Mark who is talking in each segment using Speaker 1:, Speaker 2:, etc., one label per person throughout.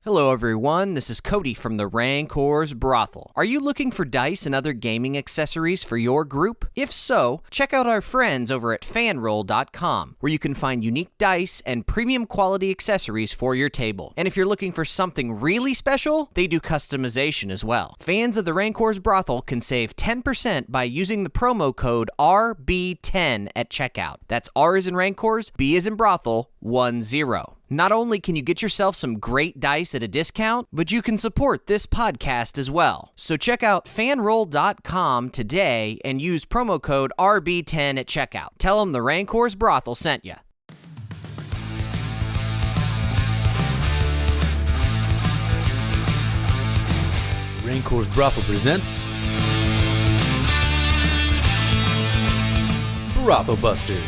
Speaker 1: Hello everyone, this is Cody from the Rancor's Brothel. Are you looking for dice and other gaming accessories for your group? If so, check out our friends over at fanroll.com, where you can find unique dice and premium quality accessories for your table. And if you're looking for something really special, they do customization as well. Fans of the Rancor's Brothel can save 10% by using the promo code RB10 at checkout. That's R as in Rancors, B as in Brothel, 10. Not only can you get yourself some great dice at a discount, but you can support this podcast as well. So check out fanroll.com today and use promo code RB10 at checkout. Tell them the Rancor's Brothel sent you.
Speaker 2: Rancor's Brothel presents Brothel Busters.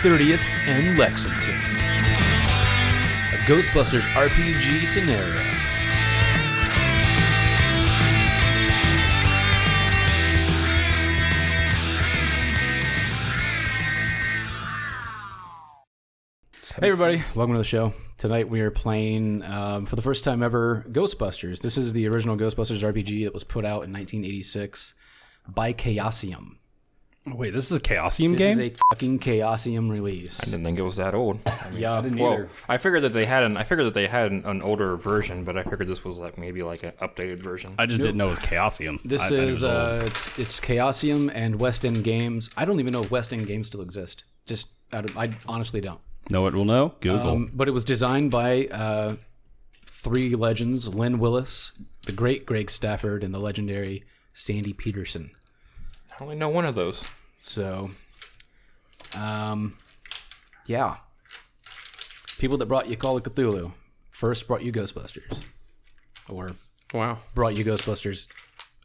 Speaker 2: 30th and Lexington. A Ghostbusters RPG scenario. Hey everybody, welcome to the show. Tonight we are playing, for the first time ever, Ghostbusters. This is the original Ghostbusters RPG that was put out in 1986 by Chaosium.
Speaker 3: Wait, this is a Chaosium game?
Speaker 2: This is a fucking Chaosium release.
Speaker 4: I didn't think it was that old.
Speaker 2: Yeah, I didn't
Speaker 4: Well,
Speaker 2: either.
Speaker 4: I figured that they had an older version, but I figured this was like maybe like an updated version.
Speaker 3: I just didn't know it was Chaosium.
Speaker 2: This is it's Chaosium and West End Games. I don't even know if West End Games still exist. I honestly don't.
Speaker 3: Know it will know? Google.
Speaker 2: But it was designed by three legends: Lynn Willis, the great Greg Stafford, and the legendary Sandy Peterson.
Speaker 4: I only know one of those.
Speaker 2: So, yeah. People that brought you Call of Cthulhu first brought you Ghostbusters, or brought you Ghostbusters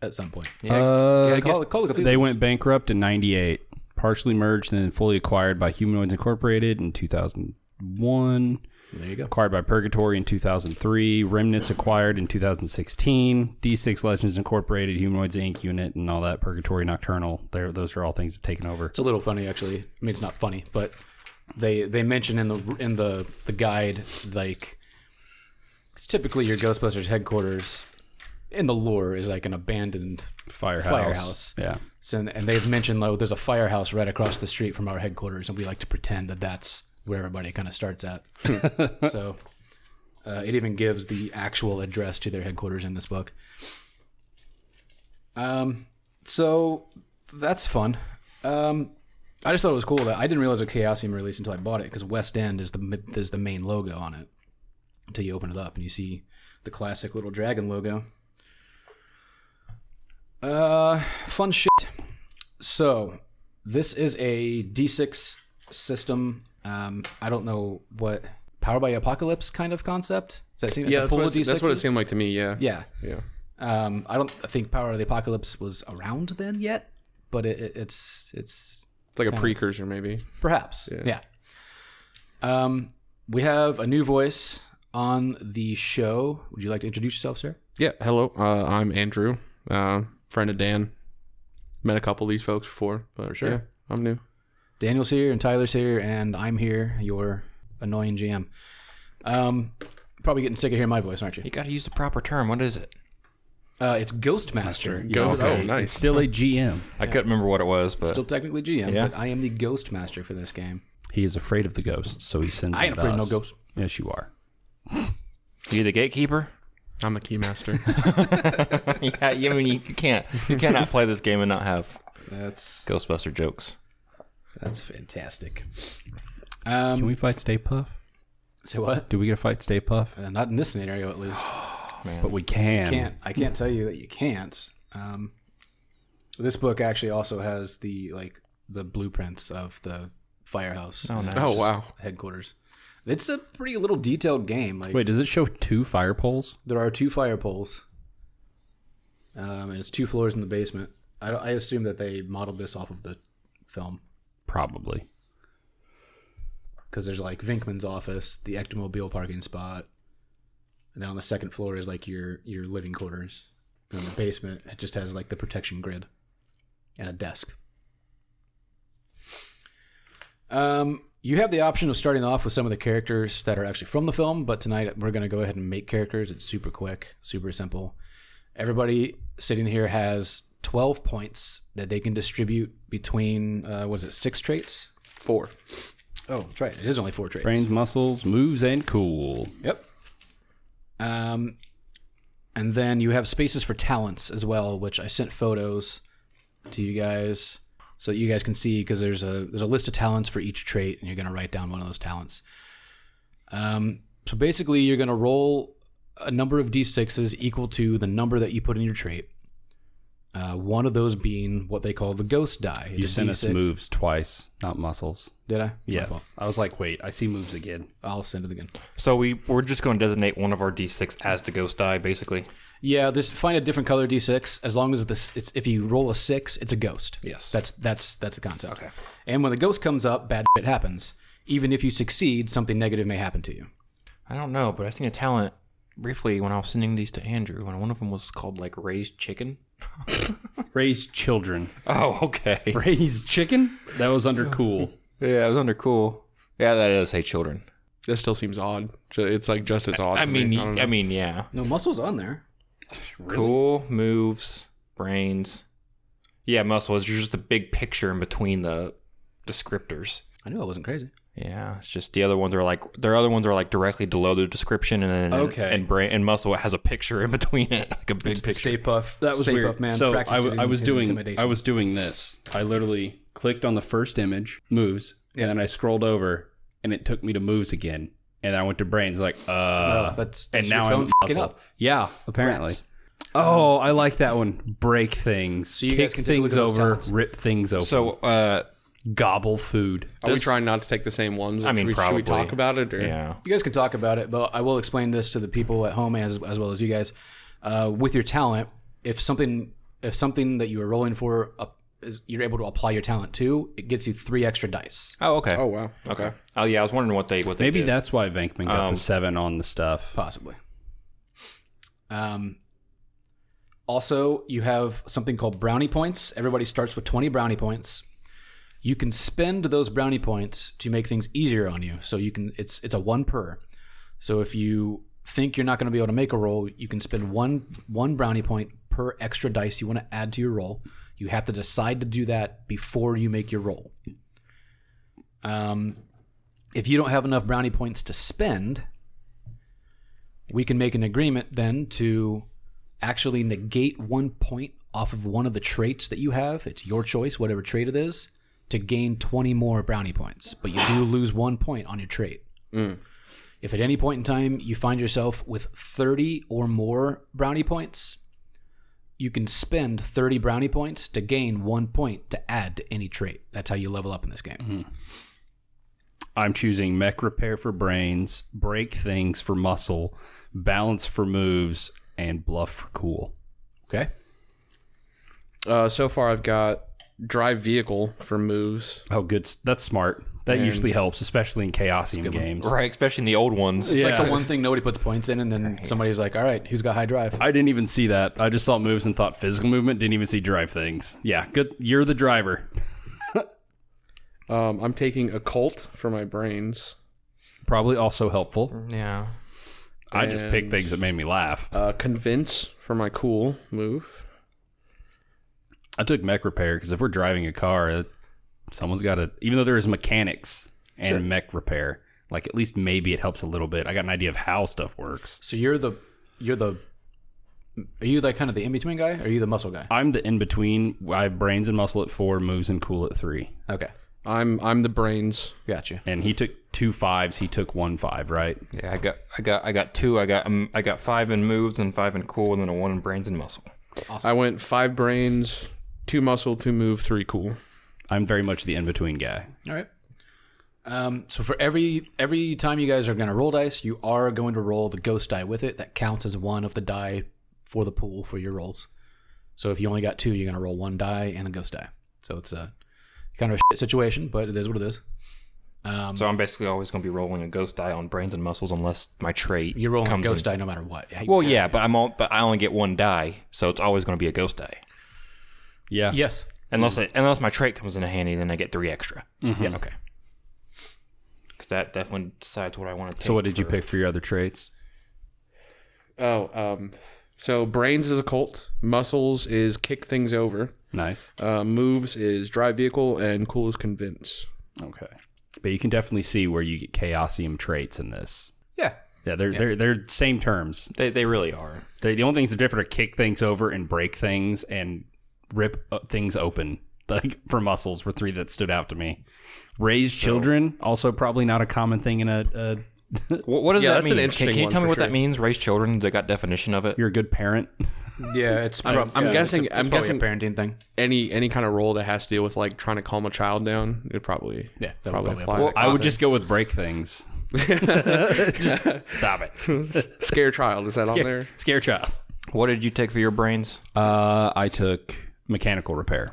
Speaker 2: at some point.
Speaker 3: Call
Speaker 2: of Cthulhu.
Speaker 3: They went bankrupt in 98, partially merged and then fully acquired by Humanoids Incorporated in 2001.
Speaker 2: There you go.
Speaker 3: Acquired by Purgatory in 2003. Remnants acquired in 2016. D6 Legends Incorporated, Humanoids Inc. unit, and all that. Purgatory Nocturnal. Those are all things that have taken over.
Speaker 2: It's a little funny, actually. I mean, it's not funny, but they mention in the guide, like, it's typically your Ghostbusters headquarters in the lore is like an abandoned firehouse.
Speaker 3: Yeah.
Speaker 2: So, and they've mentioned, like, there's a firehouse right across the street from our headquarters, and we like to pretend that that's where everybody kind of starts at. So it even gives the actual address to their headquarters in this book. So that's fun. I just thought it was cool that I didn't realize a Chaosium released until I bought it, because West End is the main logo on it until you open it up and you see the classic little dragon logo. Fun shit. So this is a D6 system. I don't know what Power by Apocalypse kind of concept. Does that seem?
Speaker 5: Yeah, that's what it seemed like to me. Yeah.
Speaker 2: Yeah.
Speaker 5: Yeah.
Speaker 2: I think Power of the Apocalypse was around then yet, but it's
Speaker 5: like a precursor, maybe.
Speaker 2: Perhaps. Yeah. We have a new voice on the show. Would you like to introduce yourself, sir?
Speaker 5: Yeah. Hello. I'm Andrew, friend of Dan. Met a couple of these folks before, but for sure. Yeah, I'm new.
Speaker 2: Daniel's here and Tyler's here and I'm here, your annoying GM. Probably getting sick of hearing my voice, aren't you?
Speaker 4: You got to use the proper term. What is it?
Speaker 2: It's Ghostmaster.
Speaker 5: Oh, nice.
Speaker 3: It's still a GM.
Speaker 4: I couldn't remember what it was, but
Speaker 2: Still technically GM,
Speaker 4: Yeah.
Speaker 2: but I am the Ghostmaster for this game.
Speaker 3: He is afraid of the ghosts, so he sends
Speaker 2: I ain't
Speaker 3: them to
Speaker 2: afraid of
Speaker 3: us.
Speaker 2: no ghosts.
Speaker 3: Yes, you are.
Speaker 4: you the gatekeeper?
Speaker 5: I'm the keymaster.
Speaker 4: Yeah, I mean you cannot play this game and not have
Speaker 2: That's
Speaker 4: Ghostbuster jokes.
Speaker 2: fantastic.
Speaker 3: Can we fight Stay Puff?
Speaker 2: Say what?
Speaker 3: Do we get to fight Stay Puff?
Speaker 2: Not in this scenario, at least.
Speaker 4: Man.
Speaker 3: But we can.
Speaker 2: I can't tell you that you can't. This book actually also has the blueprints of the firehouse.
Speaker 4: Oh, nice.
Speaker 5: Oh, wow.
Speaker 2: Headquarters. It's a pretty little detailed game. Like,
Speaker 3: Wait, does it show 2 fire poles?
Speaker 2: there are 2 fire poles, and it's 2 floors in the basement. I assume that they modeled this off of the film,
Speaker 3: Probably.
Speaker 2: because there's like Vinkman's office, the Ectomobile parking spot, and then on the second floor is like your living quarters. And in the basement, it just has like the protection grid and a desk. You have the option of starting off with some of the characters that are actually from the film, but tonight we're going to go ahead and make characters. It's super quick, super simple. Everybody sitting here has 12 points that they can distribute between, 6 traits?
Speaker 5: 4.
Speaker 2: Oh, that's right. It is only 4 traits.
Speaker 3: Brains, muscles, moves, and cool.
Speaker 2: Yep. And then you have spaces for talents as well, which I sent photos to you guys so that you guys can see, because there's a list of talents for each trait, and you're going to write down one of those talents. So basically, you're going to roll a number of d6s equal to the number that you put in your trait. One of those being what they call the ghost die. It's
Speaker 3: You sent us
Speaker 2: D6.
Speaker 3: moves twice, not muscles.
Speaker 2: Did I?
Speaker 3: Yes. I was like, wait, I see moves again.
Speaker 2: I'll send it again.
Speaker 4: So we're just going to designate one of our d6 as the ghost die, basically.
Speaker 2: Yeah, just find a different color d6. As long as if you roll a 6, it's a ghost.
Speaker 4: Yes.
Speaker 2: That's the concept. Okay. And when the ghost comes up, bad shit happens. Even if you succeed, something negative may happen to you.
Speaker 4: I don't know, but I seen a talent briefly when I was sending these to Andrew, and one of them was called like raised chicken.
Speaker 3: Raise children.
Speaker 4: Oh, okay.
Speaker 3: Raise chicken? That was under cool.
Speaker 4: Yeah, it was under cool. Yeah, that is. Hey, children.
Speaker 5: This still seems odd. It's like just as odd.
Speaker 4: I
Speaker 5: to me.
Speaker 4: mean,
Speaker 5: don't know.
Speaker 4: I mean, yeah.
Speaker 2: No, muscle's on there.
Speaker 4: Cool moves, brains. Yeah, muscle is just a big picture in between the descriptors.
Speaker 2: I knew I wasn't crazy.
Speaker 4: Yeah, it's just the other ones are like directly below the description, and then
Speaker 3: Okay.
Speaker 4: and brain and muscle has a picture in between it, like a big picture.
Speaker 2: Stay Puff.
Speaker 3: That was
Speaker 2: Stay
Speaker 3: weird.
Speaker 2: Puff man
Speaker 3: So
Speaker 2: practices
Speaker 3: I was
Speaker 2: his
Speaker 3: doing
Speaker 2: intimidation.
Speaker 3: this. I literally clicked on the first image, moves, and then I scrolled over, and it took me to moves again, and I went to brains, like
Speaker 2: that's
Speaker 3: and
Speaker 2: your
Speaker 3: now
Speaker 2: phone
Speaker 3: I'm
Speaker 2: fucking
Speaker 3: muscle.
Speaker 2: up.
Speaker 3: Yeah, apparently.
Speaker 2: Rats.
Speaker 3: Oh, I like that one. Break things,
Speaker 2: So you
Speaker 3: kick
Speaker 2: guys can take a look
Speaker 3: things
Speaker 2: at those
Speaker 3: over,
Speaker 2: talents.
Speaker 3: rip things open,
Speaker 4: So,
Speaker 3: gobble food.
Speaker 5: Are we trying not to take the same ones?
Speaker 4: I mean,
Speaker 5: should we
Speaker 4: probably.
Speaker 5: talk about it? Or?
Speaker 4: yeah.
Speaker 2: You guys can talk about it, but I will explain this to the people at home as well as you guys. With your talent, if something that you are rolling for is you're able to apply your talent to, it gets you 3 extra dice.
Speaker 4: Oh, okay.
Speaker 5: Oh wow. Okay.
Speaker 4: Oh, yeah. I was wondering what they
Speaker 3: Maybe
Speaker 4: did.
Speaker 3: that's why Venkman got the 7 on the stuff.
Speaker 2: Possibly. Also, you have something called brownie points. Everybody starts with 20 brownie points. You can spend those brownie points to make things easier on you. So you can it's a 1 per. So if you think you're not going to be able to make a roll, you can spend one brownie point per extra dice you want to add to your roll. You have to decide to do that before you make your roll. If you don't have enough brownie points to spend, we can make an agreement then to actually negate 1 point off of one of the traits that you have. It's your choice, whatever trait it is, to gain 20 more brownie points. But you do lose 1 point on your trait. If at any point in time you find yourself with 30 or more brownie points, you can spend 30 brownie points to gain 1 point to add to any trait. That's how you level up in this game.
Speaker 3: I'm choosing mech repair for brains, break things for muscle, balance for moves, and bluff for cool.
Speaker 2: Okay?
Speaker 5: So far, I've got drive vehicle for moves.
Speaker 3: Oh, good. That's smart. That usually helps, especially in Chaosium games.
Speaker 4: Right, especially in the old ones.
Speaker 2: It's like the one thing nobody puts points in, and then somebody's like, all right, who's got high drive?
Speaker 3: I didn't even see that. I just saw moves and thought physical movement. Didn't even see drive things. Yeah, good. You're the driver.
Speaker 5: I'm taking occult for my brains.
Speaker 3: Probably also helpful.
Speaker 4: Yeah.
Speaker 3: I just picked things that made me laugh.
Speaker 5: Convince for my cool move.
Speaker 3: I took mech repair because if we're driving a car, someone's got to, even though there is mechanics and mech repair, like at least maybe it helps a little bit. I got an idea of how stuff works.
Speaker 2: So are you like kind of the in-between guy, or are you the muscle guy?
Speaker 3: I'm the in-between. I have brains and muscle at 4, moves and cool at 3.
Speaker 2: Okay.
Speaker 5: I'm the brains.
Speaker 2: Gotcha.
Speaker 3: And he took 2 5s. He took 1 5, right?
Speaker 4: Yeah, I got 2. I got 5 in moves and 5 in cool, and then a 1 in brains and muscle.
Speaker 2: Awesome.
Speaker 5: I went 5 brains, 2 muscle, 2 move, 3 cool.
Speaker 3: I'm very much the in-between guy.
Speaker 2: All right. So for every time you guys are going to roll dice, you are going to roll the ghost die with it. That counts as one of the die for the pool for your rolls. So if you only got 2, you're going to roll 1 die and the ghost die. So it's a kind of a shit situation, but it is what it is.
Speaker 4: So I'm basically always going to be rolling a ghost die on brains and muscles unless my trait
Speaker 2: You're rolling a
Speaker 4: comes
Speaker 2: ghost
Speaker 4: in.
Speaker 2: die no matter what.
Speaker 4: Well, yeah, but I only get 1 die, so it's always going to be a ghost die.
Speaker 3: Yeah.
Speaker 2: Yes.
Speaker 4: Unless my trait comes in handy, then I get 3 extra.
Speaker 2: Mm-hmm.
Speaker 4: Yeah, okay. because that definitely decides what I want to take.
Speaker 3: So what did you pick for your other traits?
Speaker 5: So brains is occult, muscles is kick things over,
Speaker 3: Nice.
Speaker 5: moves is drive vehicle, and cool is convince.
Speaker 3: Okay. But you can definitely see where you get Chaosium traits in this.
Speaker 2: Yeah.
Speaker 3: Yeah, they're same terms.
Speaker 4: They really are.
Speaker 3: The only things that are different are kick things over and break things and rip things open. Like for muscles were 3 that stood out to me. Raise children, also probably not a common thing in a
Speaker 4: What does that
Speaker 5: that's
Speaker 4: mean?
Speaker 5: an interesting
Speaker 4: Can you
Speaker 5: one
Speaker 4: tell me
Speaker 5: for
Speaker 4: what that
Speaker 5: sure.
Speaker 4: means? Raise children? They got definition of it?
Speaker 3: you're a good parent.
Speaker 2: Yeah, it's.
Speaker 5: I'm guessing.
Speaker 2: It's
Speaker 5: I'm
Speaker 2: probably
Speaker 5: guessing
Speaker 2: a parenting thing.
Speaker 5: any kind of role that has to deal with like trying to calm a child down, it probably
Speaker 2: That would probably
Speaker 5: apply.
Speaker 2: apply.
Speaker 3: I would just go with break things. Just stop it.
Speaker 5: Scare child, is that on there?
Speaker 3: Scare child.
Speaker 4: What did you take for your brains?
Speaker 3: I took mechanical repair.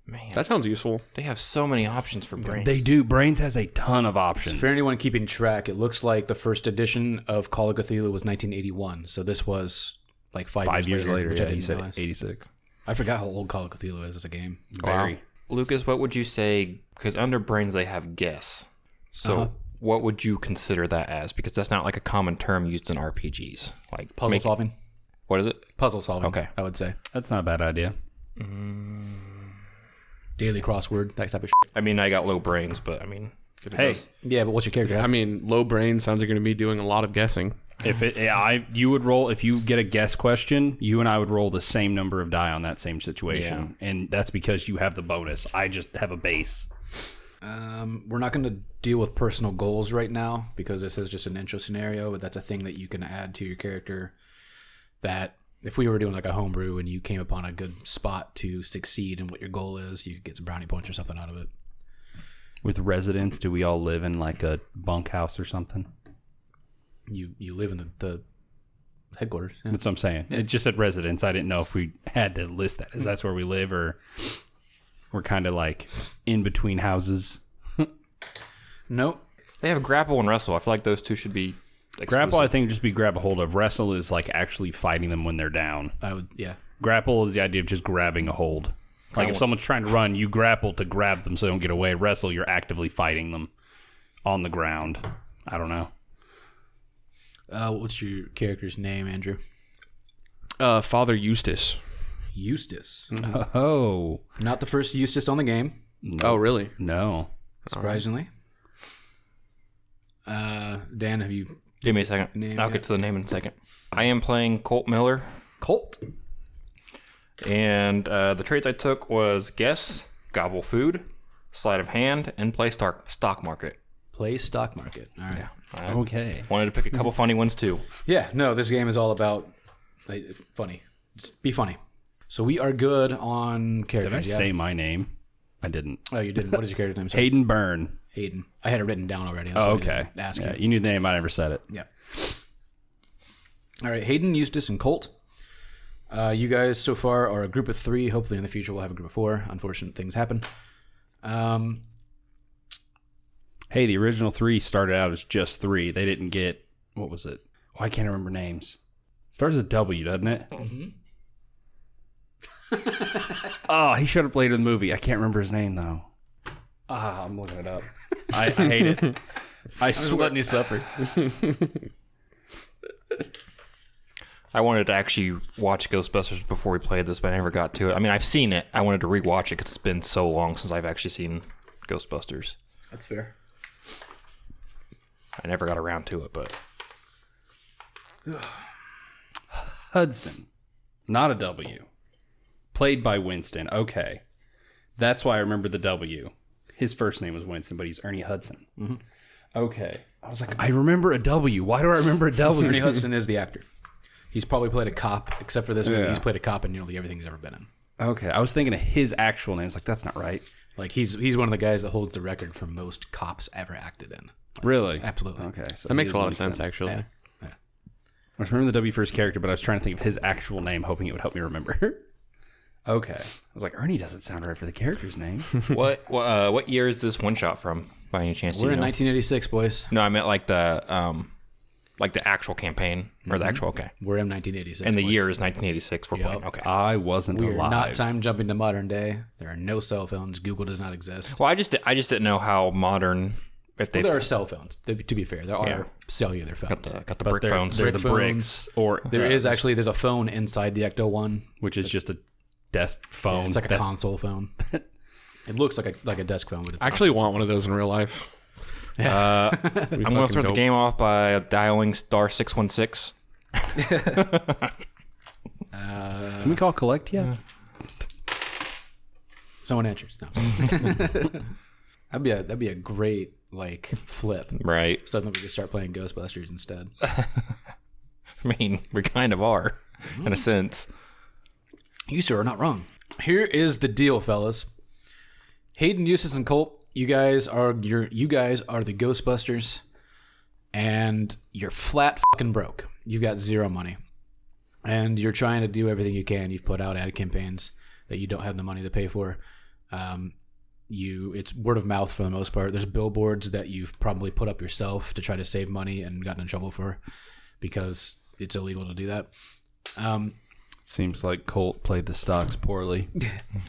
Speaker 4: Man,
Speaker 5: That sounds useful.
Speaker 4: they have so many options for brains.
Speaker 3: They do. Brains has a ton of options.
Speaker 2: For anyone keeping track, it looks like the first edition of Call of Cthulhu was 1981. So this was like
Speaker 3: 5 years later,
Speaker 2: which I
Speaker 3: yeah, he
Speaker 2: didn't
Speaker 3: said
Speaker 2: realize.
Speaker 3: 86.
Speaker 2: I forgot how old Call of Cthulhu is as a game.
Speaker 3: Very.
Speaker 4: Lucas, what would you say? Because under brains they have guess. So what would you consider that as? Because that's not like a common term used in RPGs. Like
Speaker 2: Puzzle solving.
Speaker 4: What is it?
Speaker 2: Puzzle solving.
Speaker 4: Okay.
Speaker 2: I would say
Speaker 3: That's not a bad idea.
Speaker 2: daily crossword, that type of shit.
Speaker 4: I mean, I got low brains, but I mean, if it
Speaker 3: Hey,
Speaker 4: does-
Speaker 2: Yeah, but what's your character?
Speaker 5: I mean, low brain sounds like you're going to be doing a lot of guessing.
Speaker 3: you would roll if you get a guess question. You and I would roll the same number of die on that same situation, and that's because you have the bonus. I just have a base.
Speaker 2: We're not going to deal with personal goals right now because this is just an intro scenario, but that's a thing that you can add to your character that if we were doing like a homebrew and you came upon a good spot to succeed in what your goal is, you could get some brownie points or something out of it.
Speaker 3: With residents, do we all live in like a bunkhouse or something?
Speaker 2: You live in the headquarters. Yeah.
Speaker 3: That's what I'm saying. It just said residents. I didn't know if we had to list that. Is that's where we live, or we're kind of like in between houses?
Speaker 2: Nope.
Speaker 4: they have grapple and wrestle. I feel like those two should be exclusive.
Speaker 3: Grapple, I think, would just be grab a hold of. Wrestle is like actually fighting them when they're down.
Speaker 2: I would. Yeah.
Speaker 3: Grapple is the idea of just grabbing a hold. Like if someone's trying to run, you grapple to grab them so they don't get away. Wrestle, you're actively fighting them on the ground. I don't know.
Speaker 2: What's your character's name, Andrew?
Speaker 5: Father Eustace.
Speaker 2: Eustace.
Speaker 3: Oh,
Speaker 2: Not the first Eustace on the game,
Speaker 5: Oh, really?
Speaker 3: no.
Speaker 2: surprisingly. Dan, have you...
Speaker 4: Give me a second.
Speaker 2: Name,
Speaker 4: I'll
Speaker 2: yeah.
Speaker 4: get to the name in a second. I am playing Colt Miller,
Speaker 2: Colt.
Speaker 4: and the traits I took was guess, gobble food, sleight of hand, and play stock market.
Speaker 2: Play stock market. All right.
Speaker 4: I
Speaker 3: Okay.
Speaker 4: wanted to pick a couple funny ones too.
Speaker 2: Yeah, no, this game is all about funny. Just be funny. So we are good on characters.
Speaker 3: Did I say my name? I didn't.
Speaker 2: Oh, you didn't. What is your character's name? Sorry.
Speaker 3: Hayden Byrne.
Speaker 2: Hayden. I had it written down already. That's
Speaker 3: Oh,
Speaker 2: why I
Speaker 3: okay.
Speaker 2: didn't ask
Speaker 3: Yeah,
Speaker 2: you.
Speaker 3: you knew the name. I never said it.
Speaker 2: Yeah. All right, Hayden, Eustace, and Colt. You guys so far are a group of 3. Hopefully in the future we'll have a group of 4. Unfortunate things happen.
Speaker 3: Hey, the original 3 started out as just 3. They didn't get, what was it? Oh, I can't remember names. Starts with a W, doesn't it? Mm-hmm. Oh, he showed up later in the movie. I can't remember his name, though. I'm looking it up. I hate it. I swear.
Speaker 2: letting you suffer.
Speaker 4: I wanted to actually watch Ghostbusters before we played this, but I never got to it. I mean, I've seen it. I wanted to rewatch it because it's been so long since I've actually seen Ghostbusters.
Speaker 2: That's fair.
Speaker 4: I never got around to it, but
Speaker 3: Hudson. Not a W. Played by Winston. Okay. That's why I remember the W. His first name was Winston, but he's Ernie Hudson. Mm-hmm. Okay. I was like, I remember a W. Why do I remember a W?
Speaker 2: Ernie Hudson is the actor. He's probably played a cop, except for this movie.
Speaker 3: Yeah.
Speaker 2: He's played a cop in nearly everything he's ever been in.
Speaker 3: Okay. I was thinking of his actual name. I was like, that's not right.
Speaker 2: Like he's one of the guys that holds the record for most cops ever acted in.
Speaker 3: Really?
Speaker 2: Absolutely.
Speaker 3: Okay. So
Speaker 5: That makes
Speaker 3: he
Speaker 5: a
Speaker 3: is
Speaker 5: lot of sense,
Speaker 3: Winston.
Speaker 5: actually.
Speaker 2: Yeah.
Speaker 3: I was remembering the W for his character, but I was trying to think of his actual name, hoping it would help me remember. Okay. I was like, Ernie doesn't sound right for the character's name.
Speaker 4: what year is this one shot from? By any chance?
Speaker 2: We're
Speaker 4: you
Speaker 2: in
Speaker 4: know?
Speaker 2: 1986, boys.
Speaker 4: No, I meant like the actual campaign or the actual. Okay,
Speaker 2: We're in 1986.
Speaker 4: and the
Speaker 2: boys.
Speaker 4: year is 1986. We're playing. Okay.
Speaker 3: I wasn't
Speaker 2: We are
Speaker 3: alive.
Speaker 2: not time jumping to modern day. There are no cell phones. Google does not exist.
Speaker 4: Well, I just didn't know how modern if they
Speaker 2: Well, there are cell phones. To be fair, there are cellular phones.
Speaker 4: got the
Speaker 2: But
Speaker 4: brick phones.
Speaker 3: They're the
Speaker 2: phones.
Speaker 3: bricks, or
Speaker 2: There's a phone inside the Ecto One,
Speaker 3: which is just a desk phone.
Speaker 2: It's like a console phone. It looks like a desk phone, but it's
Speaker 5: I actually want one of those in real life.
Speaker 4: I'm going to start the game off by dialing *616.
Speaker 3: Can we call collect yet?
Speaker 2: Someone answers. No. That'd be a great like flip.
Speaker 4: Right.
Speaker 2: Suddenly we could start playing Ghostbusters instead.
Speaker 4: I mean, we kind of are, in a sense.
Speaker 2: You sir are not wrong. Here is the deal, fellas. Hayden, Eustace, and Colt, you guys are the Ghostbusters, and you're flat fucking broke. You've got zero money, and you're trying to do everything you can. You've put out ad campaigns that you don't have the money to pay for. It's word of mouth for the most part. There's billboards that you've probably put up yourself to try to save money and gotten in trouble for because it's illegal to do that.
Speaker 3: Seems like Colt played the stocks poorly.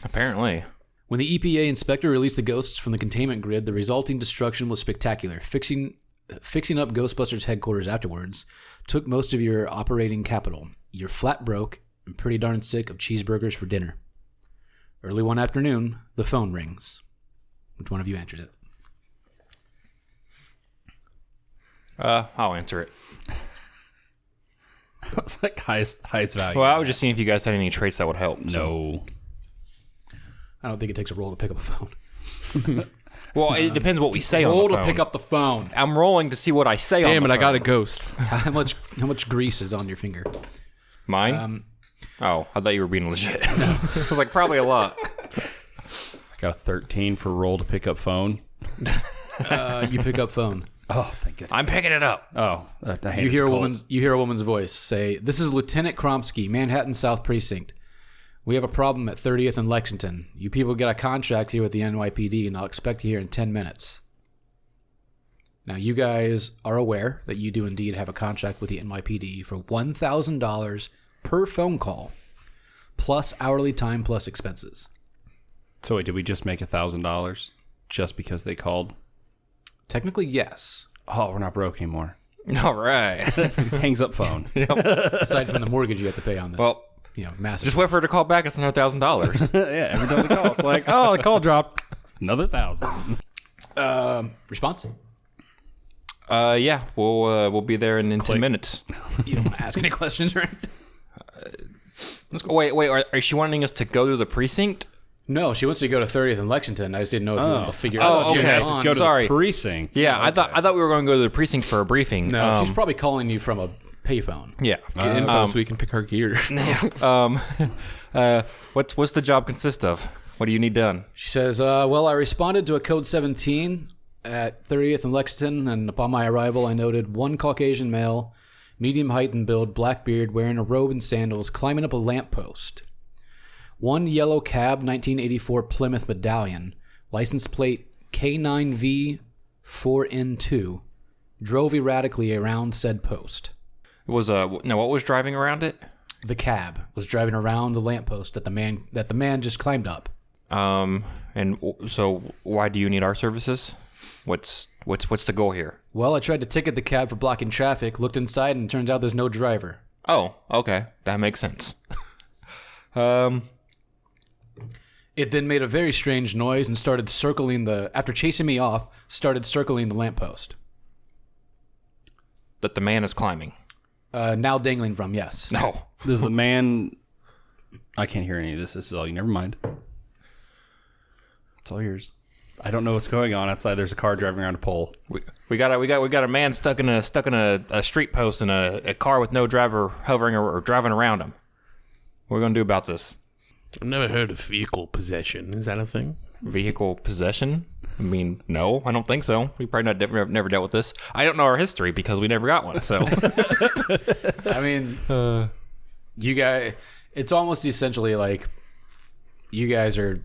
Speaker 4: Apparently.
Speaker 2: When the EPA inspector released the ghosts from the containment grid, the resulting destruction was spectacular. Fixing up Ghostbusters headquarters afterwards took most of your operating capital. You're flat broke and pretty darn sick of cheeseburgers for dinner. Early one afternoon, the phone rings. Which one of you answers it?
Speaker 4: I'll answer it.
Speaker 3: It's like highest value.
Speaker 4: Well, I was just seeing if you guys had any traits that would help.
Speaker 3: No.
Speaker 2: I don't think it takes a roll to pick up a phone.
Speaker 4: Well, it depends what we say on
Speaker 2: Roll
Speaker 4: the
Speaker 2: to
Speaker 4: phone.
Speaker 2: pick up the phone.
Speaker 4: I'm rolling to see what I say on
Speaker 5: Damn
Speaker 4: the
Speaker 5: it,
Speaker 4: phone.
Speaker 5: I got a ghost.
Speaker 2: How much grease is on your finger?
Speaker 4: Mine? Oh, I thought you were being legit. I was like, probably a lot.
Speaker 3: I got a 13 for roll to pick up phone.
Speaker 2: You pick up phone.
Speaker 3: Oh, thank goodness.
Speaker 4: I'm picking it up.
Speaker 3: Oh, I hate
Speaker 2: You hear
Speaker 3: Colt.
Speaker 2: a woman's voice say, "This is Lieutenant Kromsky, Manhattan South Precinct. We have a problem at 30th and Lexington. You people get a contract here with the NYPD, and I'll expect you here in 10 minutes." Now, you guys are aware that you do indeed have a contract with the NYPD for $1,000 per phone call, plus hourly time plus expenses.
Speaker 3: So wait, did we just make $1,000 just because they called?
Speaker 2: Technically, yes.
Speaker 3: Oh, we're not broke anymore.
Speaker 4: All right.
Speaker 3: Hangs up phone.
Speaker 2: Aside from the mortgage you have to pay on this.
Speaker 4: Well,
Speaker 2: massive.
Speaker 4: just wait for her to call back. It's another $1,000.
Speaker 3: Yeah, every time we call, it's like, oh, the call dropped. Another 1,000.
Speaker 2: Response?
Speaker 4: Yeah, we'll be there in 10 minutes.
Speaker 2: You don't want to ask any questions or anything?
Speaker 4: Wait. Is she wanting us to go to the precinct?
Speaker 2: No, she wants to go to 30th and Lexington. I just didn't know if you wanted to figure out.
Speaker 4: Oh,
Speaker 2: what she
Speaker 4: okay.
Speaker 2: was
Speaker 4: Just
Speaker 2: on.
Speaker 3: Go to
Speaker 4: Sorry.
Speaker 3: the precinct.
Speaker 4: Yeah,
Speaker 3: Oh,
Speaker 4: I thought we were going to go to the precinct for a briefing.
Speaker 2: No, she's probably calling you from a payphone.
Speaker 4: Yeah.
Speaker 5: Get info so we can pick our gear.
Speaker 4: What's the job consist of? What do you need done?
Speaker 2: She says, well, I responded to a code 17 at 30th and Lexington, and upon my arrival, I noted one Caucasian male, medium height and build, black beard, wearing a robe and sandals, climbing up a lamppost. One yellow cab 1984 Plymouth Medallion, license plate K9V4N2, drove erratically around said post.
Speaker 4: It was what was driving around it?
Speaker 2: The cab was driving around the lamppost that the man just climbed up.
Speaker 4: And so why do you need our services? What's the goal here?
Speaker 2: Well, I tried to ticket the cab for blocking traffic, looked inside, and it turns out there's no driver.
Speaker 4: Oh, okay. That makes sense.
Speaker 2: It then made a very strange noise and started after chasing me off, started circling the lamppost.
Speaker 4: That the man is climbing.
Speaker 2: Now dangling from, yes.
Speaker 4: No.
Speaker 3: Does the man... I can't hear any of this. This is all you. Never mind. It's all yours. I don't know what's going on outside. There's a car driving around a pole.
Speaker 4: We got a man stuck in a street post in a car with no driver hovering or driving around him. What are we gonna do about this?
Speaker 5: I've never heard of vehicle possession. Is that a thing?
Speaker 4: Vehicle possession? I mean, no, I don't think so. We probably never dealt with this. I don't know our history because we never got one. So,
Speaker 2: I mean, you guys, it's almost essentially like you guys are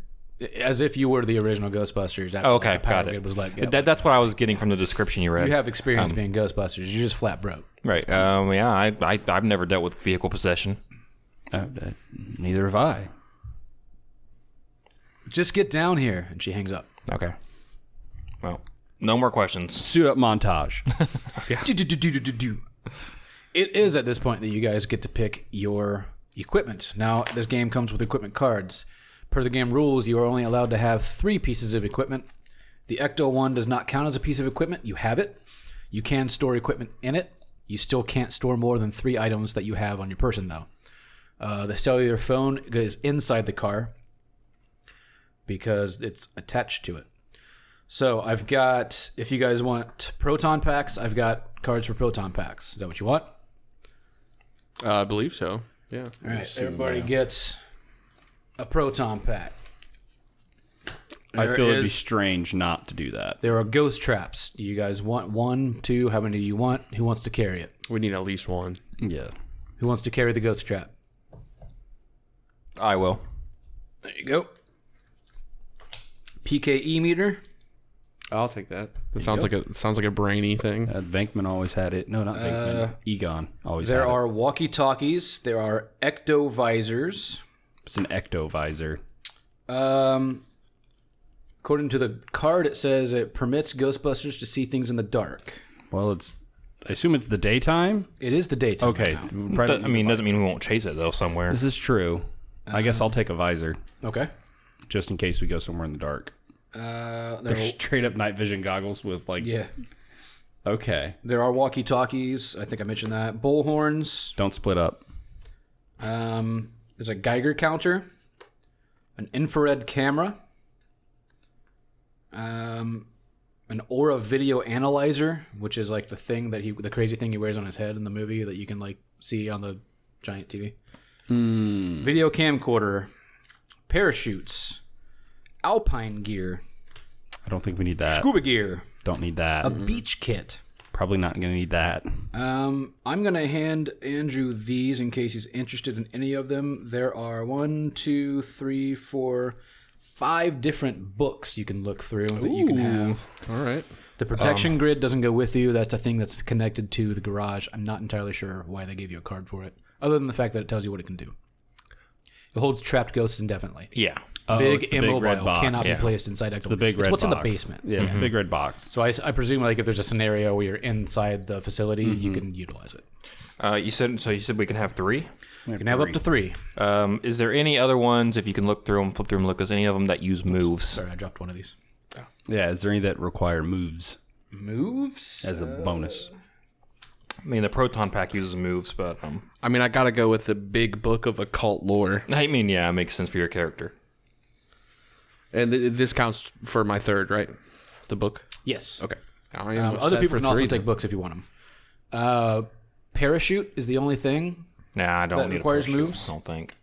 Speaker 2: as if you were the original Ghostbusters. After
Speaker 4: okay,
Speaker 2: the power
Speaker 4: got
Speaker 2: grid
Speaker 4: it.
Speaker 2: was let go.
Speaker 4: That's what I was getting from the description you read.
Speaker 2: You have experience being Ghostbusters. You're just flat broke.
Speaker 4: Right. Yeah, I've never dealt with vehicle possession.
Speaker 3: Neither have I.
Speaker 2: Just get down here. And she hangs up.
Speaker 4: Okay. Well, No more questions.
Speaker 3: Suit up montage.
Speaker 2: It is at this point that you guys get to pick your equipment. Now, this game comes with equipment cards. Per the game rules, you are only allowed to have 3 pieces of equipment. The Ecto 1 does not count as a piece of equipment. You have it. You can store equipment in it. You still can't store more than 3 items that you have on your person, though. The cellular phone is inside the car because it's attached to it. So I've got, if you guys want proton packs, I've got cards for proton packs. Is that what you want?
Speaker 5: I believe so. Yeah.
Speaker 2: All right, everybody gets a proton pack.
Speaker 3: I feel it'd be strange not to do that.
Speaker 2: There are ghost traps. Do you guys want 1, 2? How many do you want? Who wants to carry it?
Speaker 5: We need at least one.
Speaker 3: Yeah.
Speaker 2: Who wants to carry the ghost trap?
Speaker 4: I will.
Speaker 2: There you go. PKE meter.
Speaker 5: I'll take that. That sounds like a brainy thing.
Speaker 3: Venkman always had it. No, not Venkman. Egon always had
Speaker 2: There
Speaker 3: it.
Speaker 2: are walkie-talkies. There are ecto visors.
Speaker 3: It's an ecto visor.
Speaker 2: According to the card, it says it permits Ghostbusters to see things in the dark.
Speaker 3: Well, I assume it's the daytime?
Speaker 2: It is the daytime.
Speaker 3: Okay.
Speaker 2: now.
Speaker 4: Doesn't mean we won't chase it though somewhere.
Speaker 3: This is true. I guess I'll take a visor
Speaker 2: Okay.
Speaker 3: just in case we go somewhere in the dark. They're straight up night vision goggles with like.
Speaker 2: Yeah.
Speaker 3: Okay.
Speaker 2: There are walkie-talkies. I think I mentioned that. Bullhorns.
Speaker 3: Don't split up.
Speaker 2: There's a Geiger counter. An infrared camera. An aura video analyzer, which is like the thing that the crazy thing he wears on his head in the movie that you can like see on the giant TV. Video camcorder. Parachutes. Alpine gear.
Speaker 3: I don't think we need that.
Speaker 2: Scuba gear.
Speaker 3: Don't need that.
Speaker 2: A beach kit.
Speaker 3: Probably not going to need that.
Speaker 2: I'm going to hand Andrew these in case he's interested in any of them. There are 1, 2, 3, 4, 5 different books you can look through that you can have.
Speaker 5: All right.
Speaker 2: The protection grid doesn't go with you. That's a thing that's connected to the garage. I'm not entirely sure why they gave you a card for it, other than the fact that it tells you what it can do. It holds trapped ghosts indefinitely.
Speaker 4: Yeah.
Speaker 3: It's the
Speaker 2: immobile
Speaker 3: red box.
Speaker 2: cannot be placed inside Ecto.
Speaker 3: The big red
Speaker 2: what's
Speaker 3: box.
Speaker 2: in the basement.
Speaker 3: Yeah, it's the big red box.
Speaker 2: So I presume like if there's a scenario where you're inside the facility, you can utilize it.
Speaker 4: You said we can have 3.
Speaker 2: You can have up to 3.
Speaker 4: Is there any other ones, if you can look through them, flip through them, look, is any of them that use moves?
Speaker 2: Sorry, I dropped one of these.
Speaker 3: Yeah, is there any that require moves
Speaker 2: Moves?
Speaker 3: as a bonus?
Speaker 4: I mean, the proton pack uses moves, but
Speaker 5: I mean, I gotta go with the big book of occult lore,
Speaker 4: I mean, yeah, it makes sense for your character.
Speaker 5: and this counts for my 3rd, right? The book.
Speaker 2: Yes.
Speaker 5: Okay. I am
Speaker 2: Other
Speaker 5: set
Speaker 2: people
Speaker 5: for
Speaker 2: can also
Speaker 5: 3
Speaker 2: take
Speaker 5: then.
Speaker 2: books if you want them. Parachute is the only thing.
Speaker 4: Nah, I don't
Speaker 2: That
Speaker 4: need
Speaker 2: requires
Speaker 4: a parachute,
Speaker 2: moves?
Speaker 4: I don't think.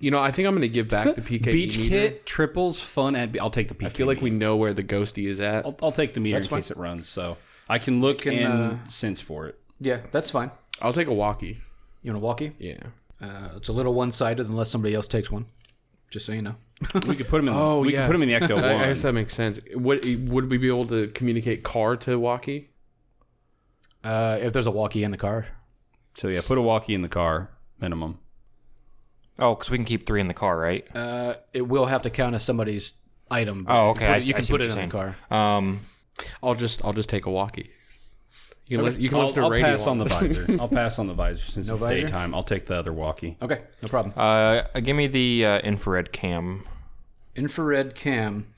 Speaker 5: You know, I think I'm gonna give back the PKE
Speaker 3: Beach
Speaker 5: meter.
Speaker 3: kit, triples, fun, and I'll take the PK.
Speaker 5: I feel like we know where the ghosty is at.
Speaker 3: I'll take the meter
Speaker 2: That's
Speaker 3: in
Speaker 2: fine.
Speaker 3: case it runs, so I can look
Speaker 2: can,
Speaker 3: and sense for it.
Speaker 2: Yeah, that's fine.
Speaker 5: I'll take a walkie.
Speaker 2: You want a walkie?
Speaker 5: Yeah.
Speaker 2: It's a little one-sided unless somebody else takes one. Just so you know.
Speaker 3: We could put them in.
Speaker 5: Oh,
Speaker 3: we
Speaker 5: yeah.
Speaker 3: could put them in the Ecto
Speaker 5: I
Speaker 3: One.
Speaker 5: guess that makes sense. Would we be able to communicate car to walkie?
Speaker 2: If there's a walkie in the car.
Speaker 3: So yeah, put a walkie in the car minimum.
Speaker 4: Oh, because we can keep 3 in the car, right?
Speaker 2: It will have to count as somebody's item.
Speaker 4: Oh, okay,
Speaker 2: You can
Speaker 4: I see
Speaker 2: put
Speaker 4: what
Speaker 2: it in
Speaker 4: you're
Speaker 2: the
Speaker 4: saying.
Speaker 2: car.
Speaker 5: I'll just take a walkie. You can listen to
Speaker 3: I'll
Speaker 5: radio.
Speaker 3: pass on the visor. I'll pass on the visor since
Speaker 2: No
Speaker 3: it's
Speaker 2: visor?
Speaker 3: daytime. I'll take the other walkie.
Speaker 2: Okay, no problem.
Speaker 4: Give me the infrared cam.
Speaker 2: Infrared cam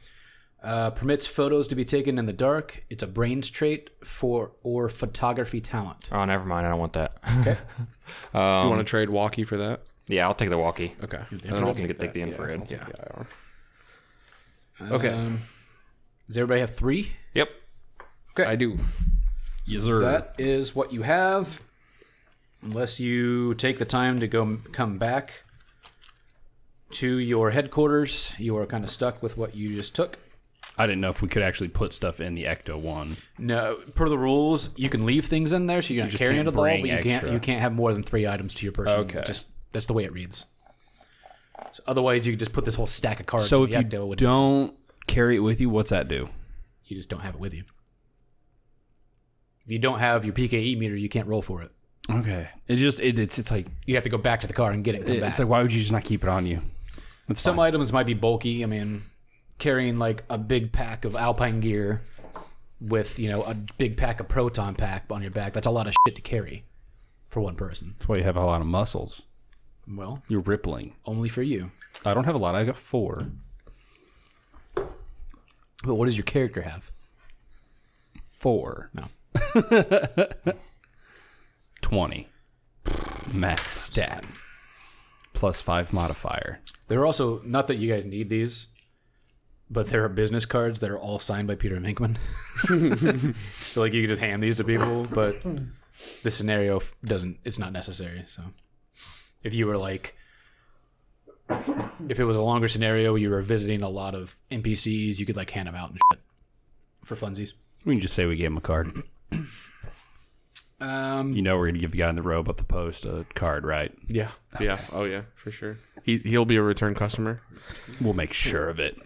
Speaker 2: permits photos to be taken in the dark. It's a brains trait or photography talent.
Speaker 4: Oh, never mind. I don't want that.
Speaker 2: Okay.
Speaker 5: You want to trade walkie for that?
Speaker 4: Yeah, I'll take the walkie.
Speaker 5: Okay.
Speaker 4: Then we can take the infrared.
Speaker 5: Yeah. Okay.
Speaker 2: Does everybody have 3?
Speaker 4: Yep.
Speaker 2: Okay.
Speaker 5: I do.
Speaker 3: Yes, sir.
Speaker 2: That is what you have. Unless you take the time to come back to your headquarters, you are kind of stuck with what you just took.
Speaker 3: I didn't know if we could actually put stuff in the Ecto One.
Speaker 2: No, per the rules, you can leave things in there, so you're not
Speaker 3: just
Speaker 2: carrying
Speaker 3: can't
Speaker 2: it all, but
Speaker 3: bring
Speaker 2: you
Speaker 3: extra.
Speaker 2: can't have more than 3 items to your person.
Speaker 3: Okay.
Speaker 2: That's the way it reads. So otherwise, you could just put this whole stack of cards.
Speaker 3: So
Speaker 2: in
Speaker 3: if
Speaker 2: the
Speaker 3: you
Speaker 2: Ecto with
Speaker 3: don't carry it with you, what's that do?
Speaker 2: you just don't have it with you. If you don't have your PKE meter, you can't roll for it.
Speaker 3: Okay, it's just it's like
Speaker 2: You have to go back to the car and get it and come back.
Speaker 3: it's like why would you just not keep it on you? That's
Speaker 2: Some
Speaker 3: fine.
Speaker 2: items might be bulky. I mean, carrying like a big pack of Alpine gear with, a big pack of proton pack on your back. That's a lot of shit to carry for one person.
Speaker 3: That's why you have a lot of muscles.
Speaker 2: Well,
Speaker 3: You're rippling.
Speaker 2: only for you.
Speaker 3: I don't have a lot. I got 4.
Speaker 2: But what does your character have?
Speaker 3: 4.
Speaker 2: No.
Speaker 3: 20. Max stat. Plus 5 modifier.
Speaker 2: There are also, not that you guys need these, but there are business cards that are all signed by Peter Minkman. So, like, you can just hand these to people, but this scenario it's not necessary. So, if you were like, if it was a longer scenario where you were visiting a lot of NPCs, you could, like, hand them out and shit for funsies.
Speaker 3: We can just say we gave him a card. We're going to give the guy in the robe at the post a card, right?
Speaker 5: Yeah. Yeah. Oh, yeah, for sure. He'll be a return customer.
Speaker 3: We'll make sure of it.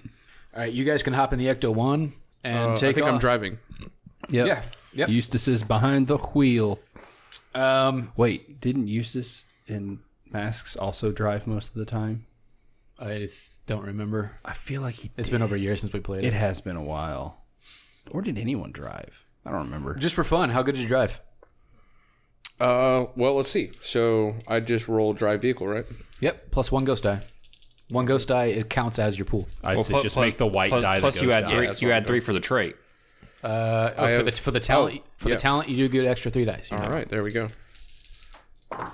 Speaker 2: All right, you guys can hop in the Ecto-1 and take
Speaker 5: I think
Speaker 2: off.
Speaker 5: I'm driving.
Speaker 3: Yep.
Speaker 2: Yeah. Yep.
Speaker 3: Eustace is behind the wheel.
Speaker 2: Um,
Speaker 3: Wait, didn't Eustace in Masks also drive most of the time?
Speaker 2: I don't remember.
Speaker 3: I feel like he
Speaker 2: It's
Speaker 3: did.
Speaker 2: been over a year since we played it.
Speaker 3: It has been a while. Or did anyone drive? I don't remember.
Speaker 2: Just for fun, how good did you drive?
Speaker 5: Well, let's see. So I just roll drive vehicle, right?
Speaker 2: Yep, plus 1 ghost die. 1 ghost die, it counts as your pool.
Speaker 3: I'd say just make the white die
Speaker 4: Plus
Speaker 3: the
Speaker 4: you
Speaker 3: ghost
Speaker 4: add
Speaker 3: die.
Speaker 4: 3.
Speaker 5: that's
Speaker 4: You
Speaker 5: what
Speaker 4: add
Speaker 5: I'm
Speaker 4: 3 for the trait.
Speaker 2: For the talent,
Speaker 5: yeah.
Speaker 2: the talent, you do get extra 3 dice.
Speaker 5: All right, there we go. All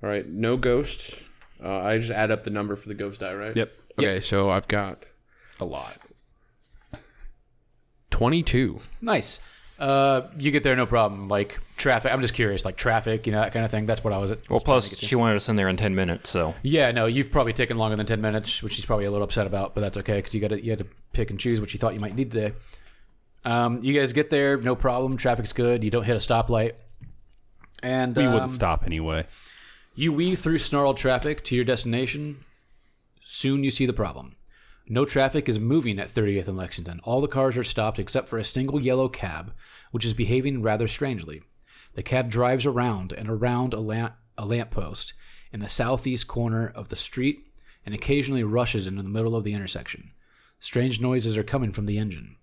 Speaker 5: right, no ghost. I just add up the number for the ghost die, right?
Speaker 3: Yep.
Speaker 5: Okay, so I've got
Speaker 3: A lot.
Speaker 5: 22.
Speaker 2: Nice. You get there no problem. Like traffic, I'm just curious, like traffic, that kind of thing. That's what I was.
Speaker 4: Well, plus she wanted us in there in 10 minutes, so.
Speaker 2: Yeah, no, you've probably taken longer than 10 minutes, which she's probably a little upset about, but that's okay because you had to pick and choose what you thought you might need today. You guys get there, no problem. Traffic's good. You don't hit a stoplight, and
Speaker 3: We wouldn't stop anyway.
Speaker 2: you weave through snarled traffic to your destination. Soon you see the problem. No traffic is moving at 30th and Lexington. All the cars are stopped except for a single yellow cab, which is behaving rather strangely. The cab drives around and around a lamppost in the southeast corner of the street and occasionally rushes into the middle of the intersection. Strange noises are coming from the engine.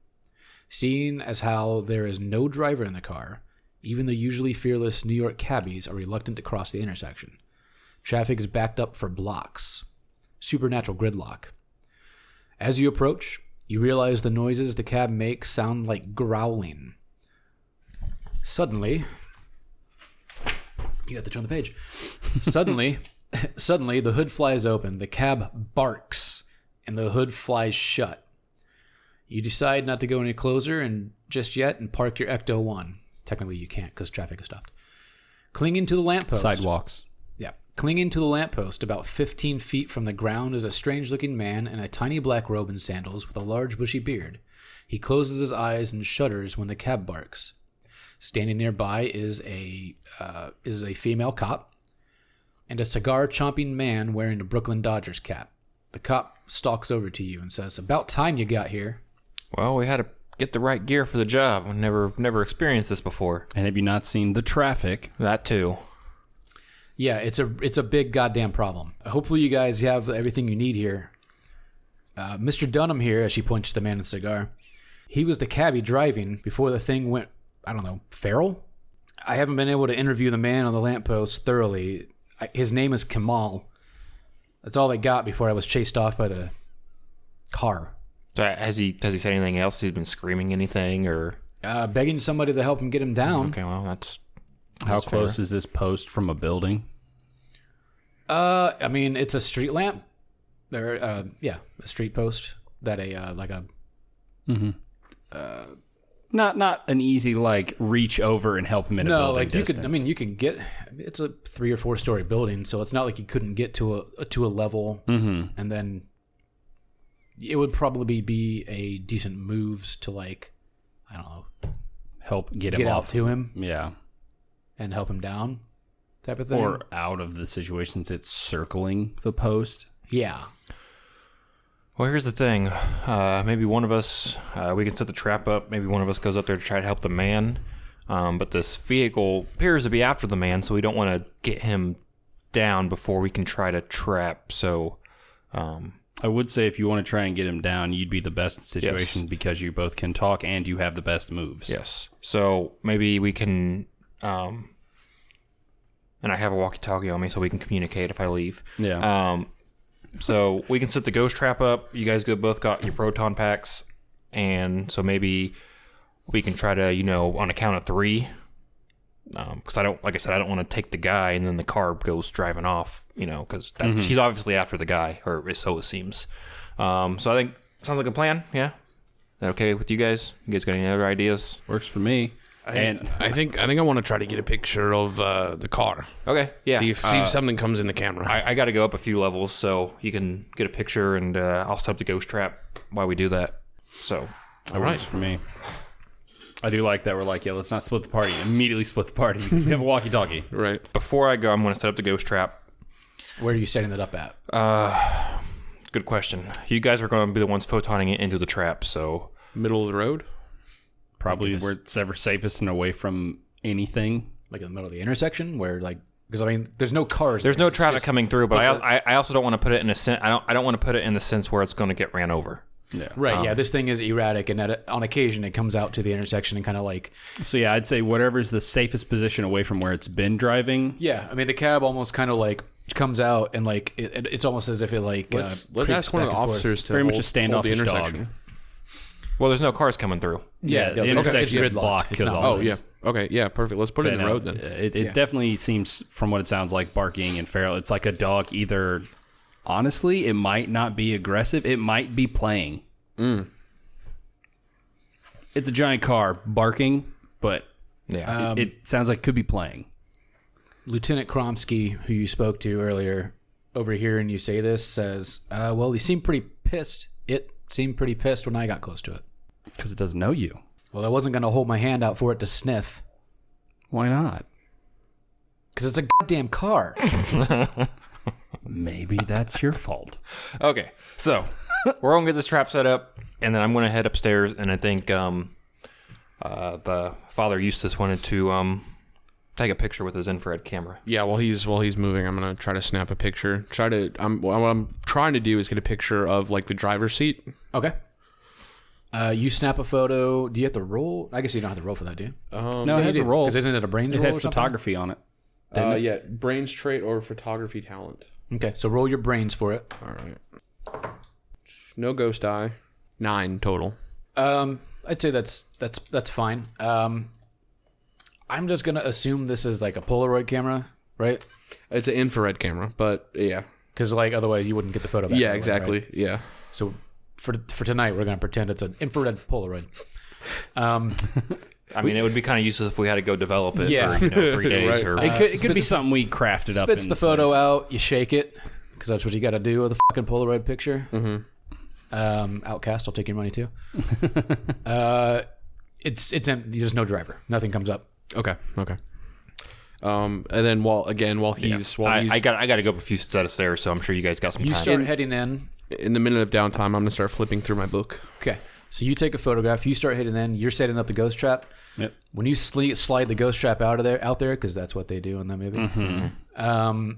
Speaker 2: Seeing as how there is no driver in the car, even the usually fearless New York cabbies are reluctant to cross the intersection. Traffic is backed up for blocks. Supernatural gridlock. As you approach, you realize the noises the cab makes sound like growling. Suddenly, you have to turn the page. Suddenly, the hood flies open, the cab barks, and the hood flies shut. You decide not to go any closer and just yet and park your Ecto-1. Technically, you can't because traffic is stopped. Clinging to the lamppost.
Speaker 3: Sidewalks.
Speaker 2: Yeah. Clinging to the lamppost about 15 feet from the ground is a strange-looking man in a tiny black robe and sandals with a large bushy beard. He closes his eyes and shudders when the cab barks. Standing nearby is a female cop and a cigar-chomping man wearing a Brooklyn Dodgers cap. The cop stalks over to you and says, "About time you got here."
Speaker 4: Well, we had to get the right gear for the job. I've never experienced this before.
Speaker 3: And have you not seen the traffic?
Speaker 4: That too.
Speaker 2: Yeah, it's a big goddamn problem. Hopefully you guys have everything you need here. Mr. Dunham here, as she points to the man in the cigar, he was the cabbie driving before the thing went, I don't know, feral? I haven't been able to interview the man on the lamppost thoroughly. His name is Kamal. That's all I got before I was chased off by the car.
Speaker 4: So has he said anything else? He's been screaming anything or?
Speaker 2: Begging somebody to help him get him down.
Speaker 4: Okay, well that's
Speaker 3: How
Speaker 4: fair.
Speaker 3: close is this post from a building?
Speaker 2: I mean, it's a street lamp. There, a street post that
Speaker 3: Not an easy reach over and help him in a building
Speaker 2: like
Speaker 3: distance.
Speaker 2: you could. I mean, you can get. It's a 3 or 4 story building, so it's not like you couldn't get to a level, and then it would probably be a decent moves to I don't know,
Speaker 3: help get him
Speaker 2: get out
Speaker 3: off.
Speaker 2: to him
Speaker 3: Yeah.
Speaker 2: and help him down, type of thing.
Speaker 3: Or out of the situation since it's circling the post.
Speaker 2: yeah,
Speaker 4: Well, here's the thing. Maybe one of us, we can set the trap up. Maybe one of us goes up there to try to help the man. But this vehicle appears to be after the man, so we don't want to get him down before we can try to trap. So
Speaker 3: I would say if you want to try and get him down, you'd be the best situation because you both can talk and you have the best moves.
Speaker 4: Yes. So maybe we can, and I have a walkie-talkie on me so we can communicate if I leave.
Speaker 3: Yeah.
Speaker 4: So we can set the ghost trap up. You guys both got your proton packs. And so maybe we can try to, on a count of 3. Because I don't want to take the guy and then the car goes driving off, because he's obviously after the guy, or so it seems. So I think sounds like a plan. Yeah. Is that okay with you guys? You guys got any other ideas?
Speaker 3: Works for me.
Speaker 5: I think I want to try to get a picture of the car.
Speaker 4: Okay. Yeah.
Speaker 5: See if something comes in the camera.
Speaker 4: I got to go up a few levels so you can get a picture, and I'll set up the ghost trap while we do that. So.
Speaker 3: All right. Works for me. I do like that. We're like, let's not split the party. Immediately split the party. We have a walkie-talkie.
Speaker 5: Right.
Speaker 4: Before I go, I'm going to set up the ghost trap.
Speaker 2: Where are you setting it up at?
Speaker 4: Good question. You guys are going to be the ones photoning it into the trap, so...
Speaker 5: Middle of the road?
Speaker 3: Probably where it's ever safest and away from anything.
Speaker 2: Like in the middle of the intersection where, because, there's no cars.
Speaker 4: There's no traffic coming through, but I also don't want to put it in a sense... I don't want to put it in the sense where it's going to get ran over.
Speaker 3: Yeah.
Speaker 2: Right, yeah, this thing is erratic, and on occasion it comes out to the intersection and kind of
Speaker 3: So yeah, I'd say whatever's the safest position away from where it's been driving.
Speaker 2: Yeah, the cab almost kind of comes out, and it's almost as if it
Speaker 5: let's ask one of the officers to
Speaker 3: very much a
Speaker 5: hold
Speaker 3: standoffish
Speaker 5: the intersection.
Speaker 3: dog.
Speaker 4: Well, there's no cars coming through.
Speaker 3: Yeah, the intersection is blocked.
Speaker 2: It's not.
Speaker 5: Oh, yeah. Okay, yeah, perfect. Let's put it in the road then.
Speaker 3: It definitely seems, from what it sounds like, barking and feral. It's like a dog either... Honestly, it might not be aggressive. It might be playing. It's a giant car barking, but it sounds like it could be playing.
Speaker 2: Lieutenant Kromsky, who you spoke to earlier, over here, and you say this, says, well, he seemed pretty pissed. It seemed pretty pissed when I got close to it.
Speaker 3: Because it doesn't know you.
Speaker 2: Well, I wasn't going to hold my hand out for it to sniff.
Speaker 3: Why not?
Speaker 2: Because it's a goddamn car.
Speaker 3: Maybe that's your fault.
Speaker 4: Okay, so we're going to get this trap set up, and then I'm going to head upstairs, and I think the Father Eustace wanted to take a picture with his infrared camera.
Speaker 5: Yeah, while he's moving, I'm gonna try to snap a picture. What I'm trying to do is get a picture of the driver's seat.
Speaker 2: Okay. You snap a photo. Do you have to roll? I guess you don't have to roll for that, do you?
Speaker 3: No, it has a roll.
Speaker 2: Because isn't it a brains
Speaker 3: It
Speaker 2: roll
Speaker 3: had
Speaker 2: or something?
Speaker 3: photography on it.
Speaker 5: Yeah, brains trait or photography talent.
Speaker 2: Okay, so roll your brains for it.
Speaker 5: All right. No ghost eye. 9 total.
Speaker 2: I'd say that's fine. I'm just gonna assume this is like a Polaroid camera, right?
Speaker 5: It's an infrared camera, but yeah.
Speaker 2: Because otherwise you wouldn't get the photo back.
Speaker 5: Yeah,
Speaker 2: right,
Speaker 5: exactly.
Speaker 2: right?
Speaker 5: Yeah.
Speaker 2: So for tonight we're gonna pretend it's an infrared Polaroid.
Speaker 4: I mean, it would be kind of useless if we had to go develop it
Speaker 2: Yeah.
Speaker 4: for 3 days.
Speaker 5: Right.
Speaker 4: Or
Speaker 3: It could be something we crafted up.
Speaker 2: Spits the photo out, you shake it, because that's what you got to do with a fucking Polaroid picture. Mm-hmm. Outcast, I'll take your money too. It's empty. There's no driver. Nothing comes up.
Speaker 5: Okay. And then while he's
Speaker 4: I got to go up a few sets of stairs, so I'm sure you guys got some time.
Speaker 2: You start heading in.
Speaker 5: In the minute of downtime, I'm gonna start flipping through my book.
Speaker 2: Okay. So you take a photograph. You start heading in. You're setting up the ghost trap.
Speaker 3: Yep.
Speaker 2: When you slide the ghost trap out there, because that's what they do in that movie. Mm-hmm.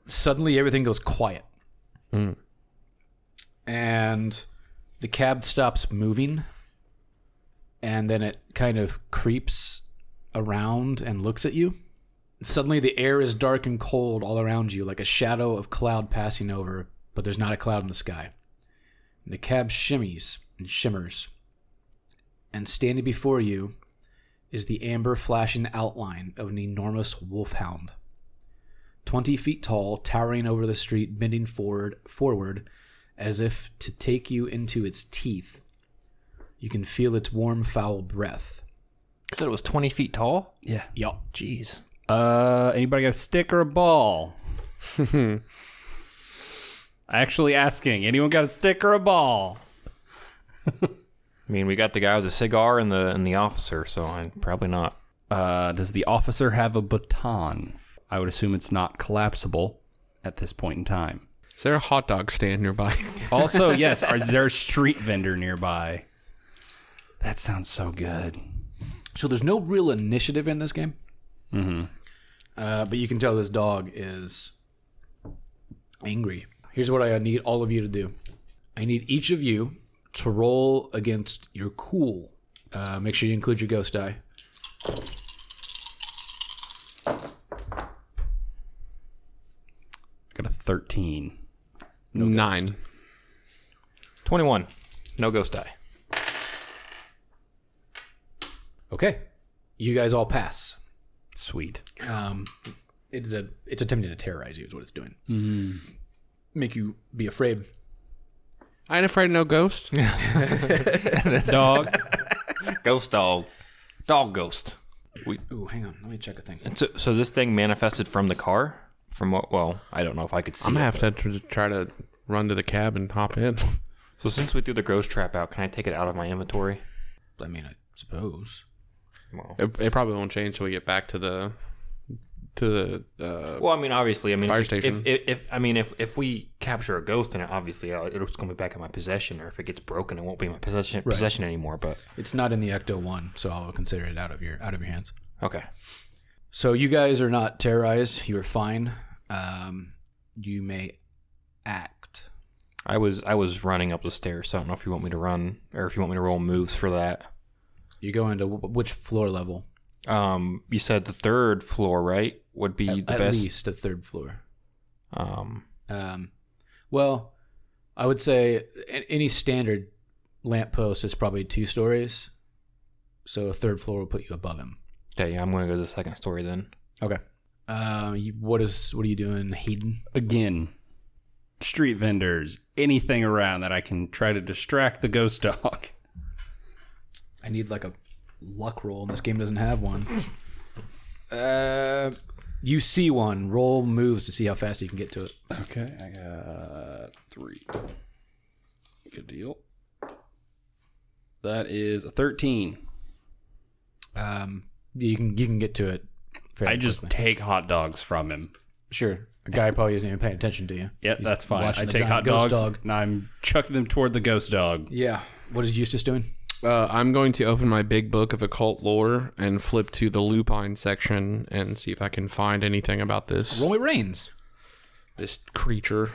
Speaker 2: Suddenly everything goes quiet, and the cab stops moving, and then it kind of creeps around and looks at you. Suddenly the air is dark and cold all around you, like a shadow of cloud passing over, but there's not a cloud in the sky. And the cab shimmies and shimmers, and standing before you is the amber flashing outline of an enormous wolfhound. 20 feet tall, towering over the street, bending forward as if to take you into its teeth. You can feel its warm, foul breath.
Speaker 4: You said it was 20 feet tall?
Speaker 3: Yeah.
Speaker 2: Yup.
Speaker 4: Jeez.
Speaker 3: Anybody got a stick or a ball? Actually asking, anyone got a stick or a ball?
Speaker 4: I mean, we got the guy with the cigar and the officer, so I'm probably not.
Speaker 3: Does the officer have a baton? I would assume it's not collapsible at this point in time.
Speaker 5: Is there a hot dog stand nearby?
Speaker 3: Also, yes, is there a street vendor nearby? That sounds so good.
Speaker 2: So there's no real initiative in this game. Mm-hmm. But you can tell this dog is angry. Here's what I need all of you to do. I need each of you to roll against your cool. Make sure you include your ghost die.
Speaker 3: Got a 13.
Speaker 5: 9.
Speaker 4: 21. No ghost die.
Speaker 2: Okay. You guys all pass.
Speaker 3: Sweet.
Speaker 2: It's attempting to terrorize you is what it's doing. Make you be afraid.
Speaker 5: I ain't afraid of no ghost.
Speaker 3: Dog.
Speaker 4: Ghost dog. Dog ghost.
Speaker 2: Ooh, hang on. Let me check a thing.
Speaker 4: So this thing manifested from the car? From what? Well, I don't know if I could see
Speaker 5: I'm
Speaker 4: it.
Speaker 5: going to have to try to run to the cab and hop in.
Speaker 4: So since we threw the ghost trap out, can I take it out of my inventory?
Speaker 2: I mean, I suppose.
Speaker 4: Well,
Speaker 5: It probably won't change till we get back to the
Speaker 4: well, I mean, obviously,
Speaker 5: fire
Speaker 4: if,
Speaker 5: station.
Speaker 4: If we capture a ghost in it, obviously, it's going to be back in my possession. Or if it gets broken, it won't be in my possession anymore. But
Speaker 2: It's not in the Ecto 1, so I'll consider it out of your hands.
Speaker 4: okay,
Speaker 2: So you guys are not terrorized. You are fine. You may act.
Speaker 4: I was running up the stairs, so I don't know if you want me to run or if you want me to roll moves for that.
Speaker 2: You go into which floor level?
Speaker 4: You said the third floor, right? Would be the
Speaker 2: At
Speaker 4: best.
Speaker 2: least the third floor.
Speaker 4: Um,
Speaker 2: Well, I would say any standard lamppost is probably 2 stories. So a third floor will put you above him.
Speaker 4: okay, yeah, I'm going to go to the second story then.
Speaker 2: Okay. What are you doing, Hayden?
Speaker 3: Again, street vendors, anything around that I can try to distract the ghost dog.
Speaker 2: I need like a luck roll, and this game doesn't have one. You see one. Roll moves to see how fast you can get to it.
Speaker 3: Okay, I got 3. Good deal. That is a 13.
Speaker 2: You can get to it.
Speaker 3: I just
Speaker 2: quickly.
Speaker 3: take hot dogs from him.
Speaker 2: Sure. A guy probably isn't even paying attention to you.
Speaker 3: Yep,
Speaker 2: He's
Speaker 3: that's fine.
Speaker 2: watching
Speaker 3: I
Speaker 2: the
Speaker 3: take
Speaker 2: giant
Speaker 3: hot
Speaker 2: ghost
Speaker 3: dogs
Speaker 2: dog.
Speaker 3: and I'm chucking them toward the ghost dog.
Speaker 2: Yeah. What is Eustace doing?
Speaker 5: I'm going to open my big book of occult lore and flip to the lupine section and see if I can find anything about this
Speaker 2: Roll me reigns.
Speaker 5: this creature.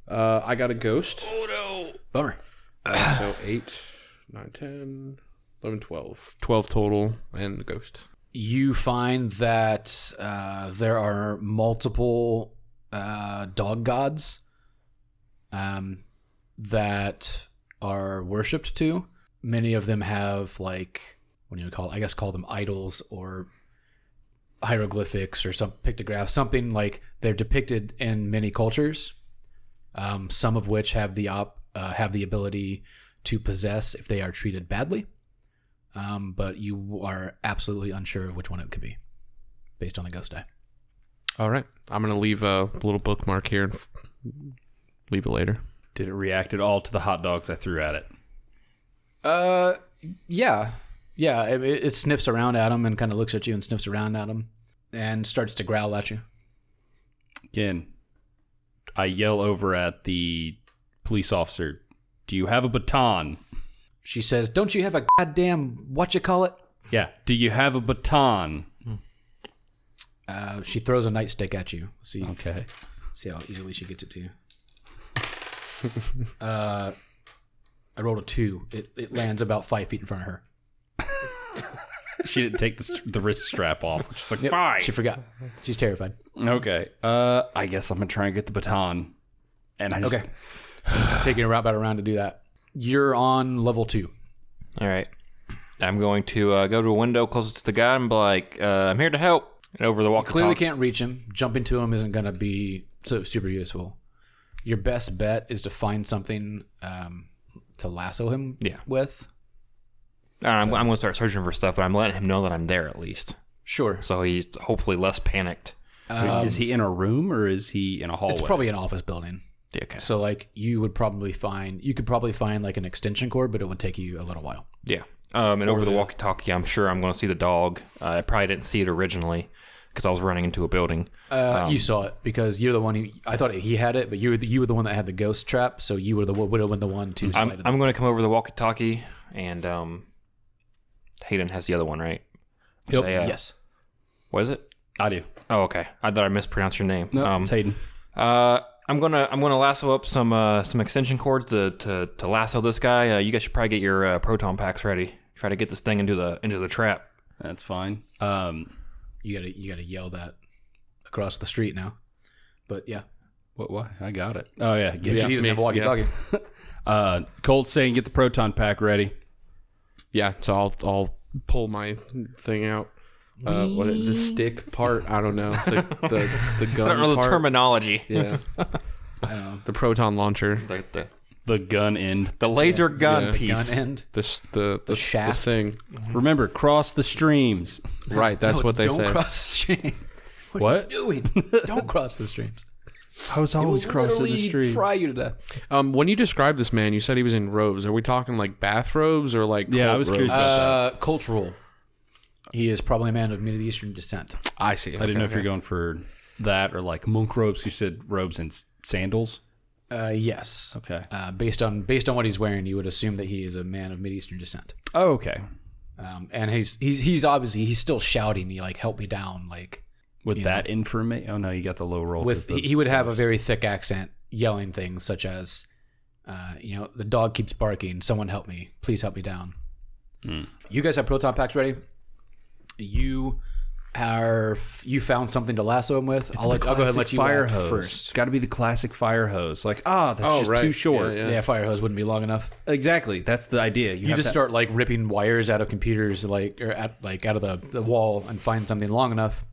Speaker 5: I got a ghost.
Speaker 2: Bummer.
Speaker 5: So 8, 9, 10, 11, 12. 12 total and the ghost.
Speaker 2: You find that there are multiple dog gods that are worshipped to. Many of them have call them idols or hieroglyphics or some pictographs, something like they're depicted in many cultures. Some of which have the ability to possess if they are treated badly. But you are absolutely unsure of which one it could be based on the ghost die.
Speaker 5: All right. I'm going to leave a little bookmark here and leave it later.
Speaker 3: Did it react at all to the hot dogs I threw at it?
Speaker 2: Yeah. It sniffs around at him and kind of looks at you and sniffs around at him and starts to growl at you.
Speaker 3: Again, I yell over at the police officer, "Do you have a baton?"
Speaker 2: She says, "Don't you have a goddamn whatchamacallit?"
Speaker 3: Yeah. Do you have a baton?
Speaker 2: She throws a nightstick at you. See how easily she gets it to you. I rolled a 2. It lands about 5 feet in front of her.
Speaker 3: She didn't take the wrist strap off. She's like, fine.
Speaker 2: She forgot. She's terrified.
Speaker 3: Okay. I guess I'm going to try and get the baton. And I just...
Speaker 2: Okay. Taking about a round to do that. You're on level 2.
Speaker 4: All right. I'm going to go to a window closest to the guy and be like, I'm here to help. And over the walkie-talkie.
Speaker 2: Clearly can't reach him. Jumping to him isn't going to be so super useful. Your best bet is to find something to lasso him with.
Speaker 4: I'm going to start searching for stuff, but I'm letting him know that I'm there at least.
Speaker 2: Sure.
Speaker 4: So he's hopefully less panicked.
Speaker 3: is he in a room or is he in a hallway?
Speaker 2: It's probably an office building.
Speaker 4: Yeah, okay.
Speaker 2: So like you could probably find like an extension cord, but it would take you a little while.
Speaker 4: Yeah. And over the walkie-talkie, I'm sure I'm going to see the dog. I probably didn't see it originally because I was running into a building.
Speaker 2: You saw it because you're the one who I thought he had it, but you were the one that had the ghost trap, so you would have been the one to slide it.
Speaker 4: I'm going to come over the walkie-talkie, and Hayden has the other one, right?
Speaker 2: Yep.
Speaker 4: Say,
Speaker 2: Yes.
Speaker 4: What is it?
Speaker 3: I do.
Speaker 4: Oh, okay. I thought I mispronounced your name.
Speaker 3: No, it's Hayden.
Speaker 4: I'm gonna lasso up some extension cords to lasso this guy. You guys should probably get your proton packs ready. Try to get this thing into the trap.
Speaker 3: That's fine.
Speaker 2: You gotta yell that across the street now. But yeah.
Speaker 3: What? I got it. Oh yeah,
Speaker 2: He doesn't have walkie-talkie.
Speaker 3: Colt's saying get the proton pack ready.
Speaker 5: Yeah, so I'll pull my thing out. The stick part? I don't know. The gun.
Speaker 4: I don't know
Speaker 5: part.
Speaker 4: the terminology.
Speaker 5: Yeah,
Speaker 2: I don't know.
Speaker 5: the proton launcher.
Speaker 3: The gun end.
Speaker 4: The laser gun piece.
Speaker 2: Gun end.
Speaker 5: The
Speaker 2: shaft.
Speaker 5: the thing.
Speaker 3: Remember, cross the streams.
Speaker 5: Right, that's
Speaker 2: No,
Speaker 5: what they
Speaker 2: don't
Speaker 5: say.
Speaker 2: cross the stream.
Speaker 3: What?
Speaker 2: Are you doing? Don't cross the streams.
Speaker 3: I was always crossing the streams.
Speaker 2: Fry you to death.
Speaker 5: When you described this man, you said he was in robes. Are we talking like bathrobes or like?
Speaker 3: Yeah, I
Speaker 5: cult
Speaker 3: was
Speaker 5: robes?
Speaker 3: curious about
Speaker 2: Cultural. He is probably a man of Middle Eastern descent.
Speaker 5: I see.
Speaker 3: I didn't know if you're going for that or like monk robes. You said robes and sandals.
Speaker 2: Yes.
Speaker 3: Okay.
Speaker 2: Based on what he's wearing, you would assume that he is a man of Middle Eastern descent.
Speaker 3: Oh, okay.
Speaker 2: And he's obviously still shouting me like, "Help me down!" Like
Speaker 3: With that information. Oh no, you got the low roll.
Speaker 2: with he would have a very thick accent, yelling things such as, "The dog keeps barking. Someone help me! Please help me down." You guys have proton packs ready? You found something to lasso him with. I'll go ahead and let you
Speaker 3: fire
Speaker 2: act
Speaker 3: hose
Speaker 2: first.
Speaker 3: It's got to be the classic fire hose. Like, that's just
Speaker 5: right.
Speaker 3: too short.
Speaker 5: Yeah.
Speaker 2: Yeah, fire hose wouldn't be long enough.
Speaker 3: Exactly. That's the idea.
Speaker 2: You just start like ripping wires out of computers, out of the wall, and find something long enough.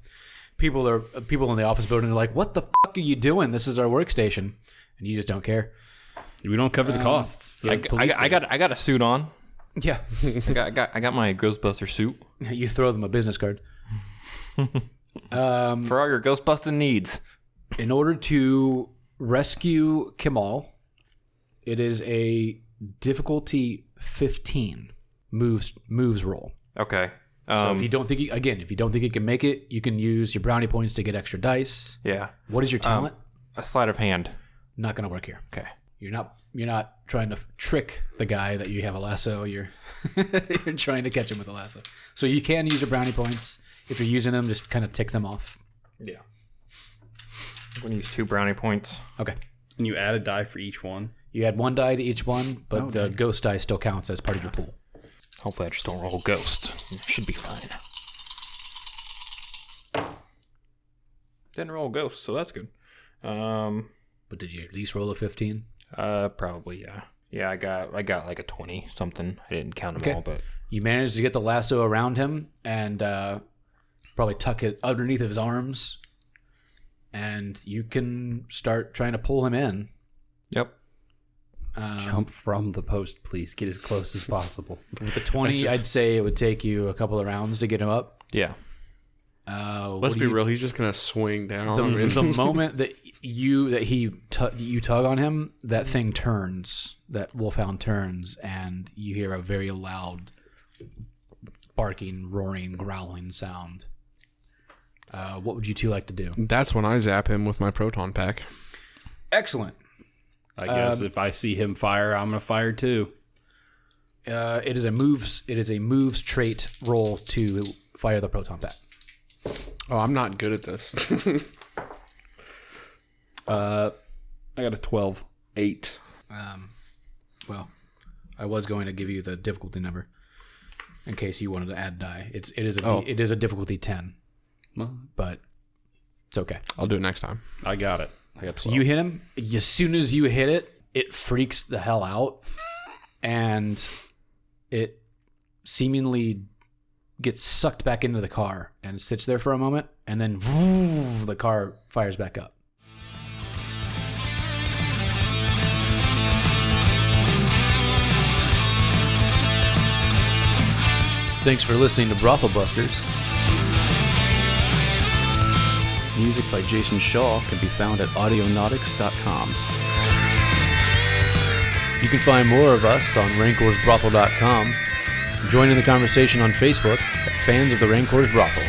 Speaker 2: People in the office building are like, "What the fuck are you doing? This is our workstation," and you just don't care.
Speaker 3: We don't cover the costs. The police
Speaker 4: I got a suit on.
Speaker 2: Yeah,
Speaker 4: I got my Ghostbuster suit
Speaker 2: you throw them a business card.
Speaker 4: for all your Ghostbusting needs.
Speaker 2: In order to rescue Kemal, it is a difficulty 15 moves roll.
Speaker 4: Okay.
Speaker 2: So if you don't think you can make it, you can use your brownie points to get extra dice.
Speaker 4: Yeah.
Speaker 2: What is your talent?
Speaker 4: A sleight of hand.
Speaker 2: Not going to work here.
Speaker 4: Okay.
Speaker 2: You're not trying to trick the guy that you have a lasso. You're you're trying to catch him with a lasso. So you can use your brownie points. If you're using them, just kind of tick them off.
Speaker 4: Yeah. I'm going to use 2 brownie points.
Speaker 2: Okay.
Speaker 3: And you add a die for each one.
Speaker 2: You add 1 die to each one, but the ghost die still counts as part of your pool.
Speaker 4: Hopefully I just don't roll ghost. Should be fine. Didn't roll ghost, so that's good.
Speaker 2: But did you at least roll a 15?
Speaker 4: Probably, yeah. Yeah, I got like a 20 something. I didn't count them all, but
Speaker 2: You managed to get the lasso around him and probably tuck it underneath his arms, and you can start trying to pull him in.
Speaker 4: yep.
Speaker 3: Jump from the post, please. Get as close as possible.
Speaker 2: With the 20, I'd say it would take you a couple of rounds to get him up.
Speaker 4: Yeah.
Speaker 5: Let's be real. He's just gonna swing down.
Speaker 2: The moment that you tug on him, that thing turns. That wolfhound turns, and you hear a very loud barking, roaring, growling sound. What would you two like to do?
Speaker 5: That's when I zap him with my proton pack.
Speaker 2: Excellent.
Speaker 3: I guess if I see him fire, I'm gonna fire too.
Speaker 2: It is a moves trait roll to fire the proton pack.
Speaker 5: Oh, I'm not good at this.
Speaker 3: I got a 12.
Speaker 5: 8.
Speaker 2: Well, I was going to give you the difficulty number in case you wanted to add die. It is a difficulty 10, but it's okay.
Speaker 5: I'll do it next time.
Speaker 3: I got it. I got 12.
Speaker 2: So you hit him. As soon as you hit it, it freaks the hell out, and it seemingly gets sucked back into the car and sits there for a moment, and then the car fires back up. Thanks for listening to Brothel Busters. Music by Jason Shaw can be found at audionautics.com. You can find more of us on rancorsbrothel.com. Join in the conversation on Facebook at Fans of the Rancor's Brothel.